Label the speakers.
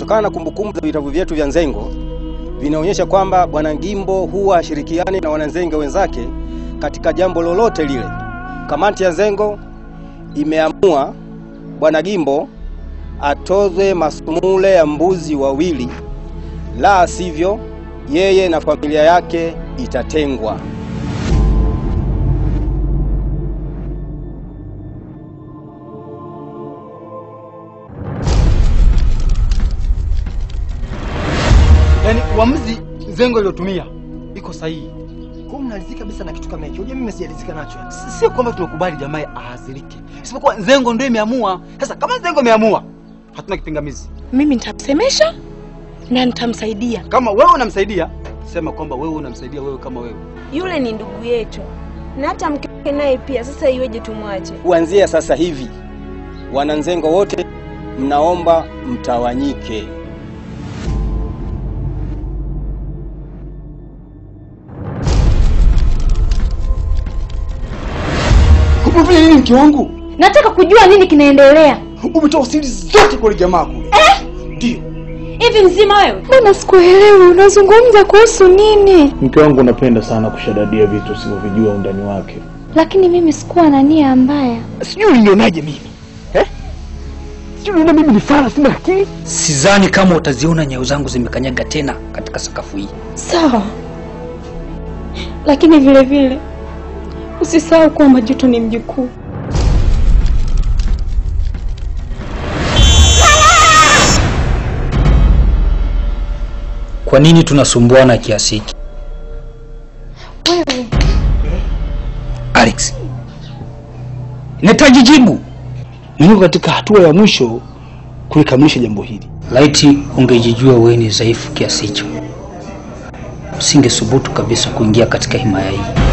Speaker 1: Kutokana na kumbukumbu za vitabu vyetu vya Nzengo vinaonyesha kwamba Bwana Ngimbo huwa ashirikiani na wananzenge wenzake katika jambo lolote lile. Kamati ya Nzengo imeamua Bwana Ngimbo atozwe masumule ya mbuzi wawili, la sivyo yeye na familia yake itatengwa.
Speaker 2: Yaani uamuzi Nzengo iliyotumia iko sahihi.
Speaker 3: Kwa mnalizika kabisa na kitu kama hicho. Unajua mimi sijalizika nacho.
Speaker 2: Sio kwamba tunakubali jamaa aazirike. Isipokuwa Nzengo ndio imeamua. Sasa kama Nzengo imeamua, hatuna kipingamizi.
Speaker 4: Mimi nitamsemesha na nitamsaidia.
Speaker 2: Kama wewe unamsaidia, sema kwamba wewe unamsaidia wewe kama wewe.
Speaker 5: Yule ni ndugu yetu. Na hata mke naye pia, sasa iweje tumwache?
Speaker 1: Kuanzia sasa hivi wananzengo wote mnaomba mtawanyike.
Speaker 3: Kupofanya nini mke wangu?
Speaker 4: Nataka kujua nini kinaendelea.
Speaker 3: Umetoa siri zote kwa jamaa kule. Ndio.
Speaker 4: Hivi mzima wewe? Mbona sikuelewi unazungumza kuhusu nini?
Speaker 6: Mke wangu unapenda sana kushadadia vitu usivyojua undani wake.
Speaker 4: Lakini mimi sikuwa na nia mbaya.
Speaker 3: Sijui unionaje mimi? Sijui unaona mimi ni fara sina akili?
Speaker 7: Sidhani kama utaziona nyayo zangu zimekanyaga tena katika sakafu hii.
Speaker 4: Sawa. Lakini vile vile usisahau kwamba Juto ni mjukuu.
Speaker 7: Kwa nini tunasumbuana kiasi hiki?
Speaker 4: Wewe
Speaker 7: Alex, nahitaji jibu.
Speaker 3: Niko katika hatua ya mwisho kulikamilisha jambo hili.
Speaker 7: Laiti ungejijua wewe ni dhaifu kiasi hicho, usingesubutu kabisa kuingia katika himaya hii.